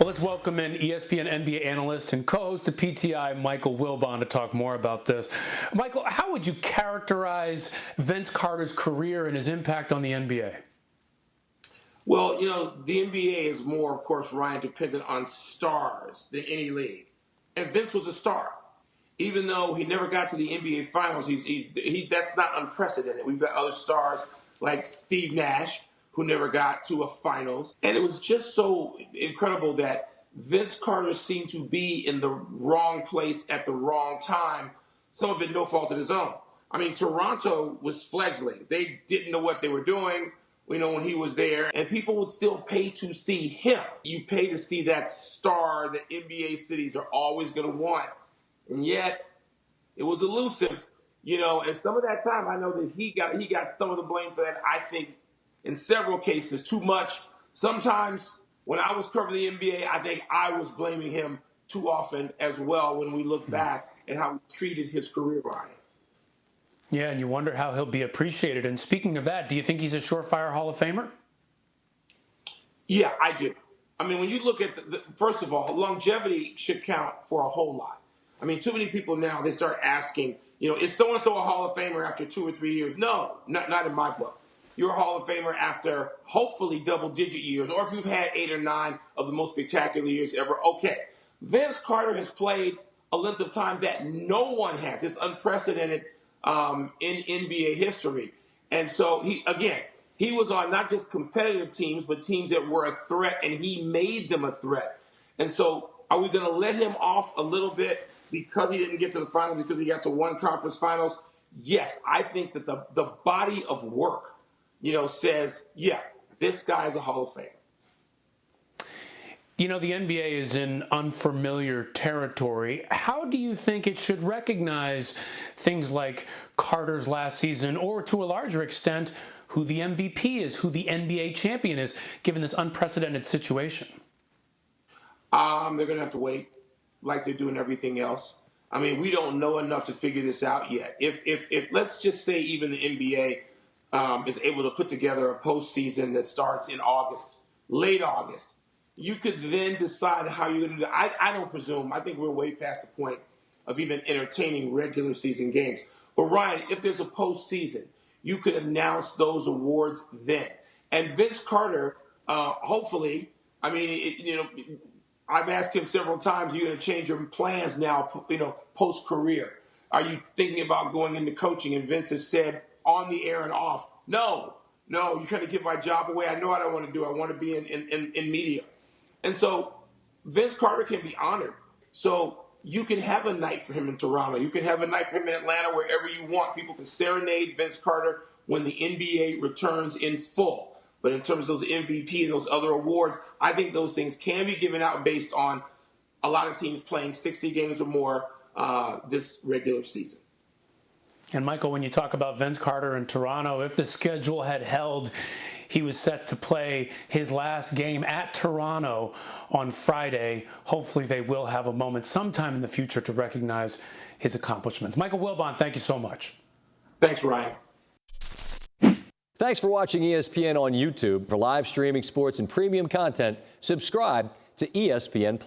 Well, let's welcome in ESPN NBA analyst and co-host of PTI, Michael Wilbon, to talk more about this. Michael, how would you characterize Vince Carter's career and his impact on the NBA? Well, the NBA is more, of course, Ryan, dependent on stars than any league. And Vince was a star. Even though he never got to the NBA Finals, that's not unprecedented. We've got other stars like Steve Nash, who never got to a Finals. And it was just so incredible that Vince Carter seemed to be in the wrong place at the wrong time, some of it no fault of his own. I mean, Toronto was fledgling. They didn't know what they were doing, when he was there, and people would still pay to see him. You pay to see that star that NBA cities are always going to want. And yet, it was elusive, and some of that time, I know that he got some of the blame for that. I think in several cases, too much. Sometimes when I was covering the NBA, I think I was blaming him too often as well when we look back at how he treated his career, Ryan. Yeah, and you wonder how he'll be appreciated. And speaking of that, do you think he's a surefire Hall of Famer? Yeah, I do. I mean, when you look at first of all, longevity should count for a whole lot. I mean, too many people now, they start asking, is so-and-so a Hall of Famer after 2 or 3 years? No, not in my book. You're a Hall of Famer after hopefully double-digit years, or if you've had 8 or 9 of the most spectacular years ever, okay. Vince Carter has played a length of time that no one has. It's unprecedented in NBA history. And so, he was on not just competitive teams, but teams that were a threat, and he made them a threat. And so are we going to let him off a little bit because he didn't get to the finals, because he got to one conference finals? Yes, I think that the body of work, says, yeah, this guy is a Hall of Famer. The NBA is in unfamiliar territory. How do you think it should recognize things like Carter's last season, or to a larger extent, who the MVP is, who the NBA champion is, given this unprecedented situation? They're going to have to wait, like they're doing everything else. I mean, we don't know enough to figure this out yet. If let's just say even the NBA is able to put together a postseason that starts in August, late August, you could then decide how you're going to do that. I don't presume. I think we're way past the point of even entertaining regular season games. But, Ryan, if there's a postseason, you could announce those awards then. And Vince Carter, hopefully, I mean, I've asked him several times, you're going to change your plans now, post-career. Are you thinking about going into coaching? And Vince has said on the air and off, no, you're trying to give my job away. I know what I want to do. I want to be in media. And so Vince Carter can be honored. So you can have a night for him in Toronto. You can have a night for him in Atlanta, wherever you want. People can serenade Vince Carter when the NBA returns in full. But in terms of those MVP and those other awards, I think those things can be given out based on a lot of teams playing 60 games or more this regular season. And, Michael, when you talk about Vince Carter in Toronto, if the schedule had held, he was set to play his last game at Toronto on Friday. Hopefully they will have a moment sometime in the future to recognize his accomplishments. Michael Wilbon, thank you so much. Thanks, Ryan. Thanks for watching ESPN on YouTube. For live streaming sports and premium content, subscribe to ESPN+.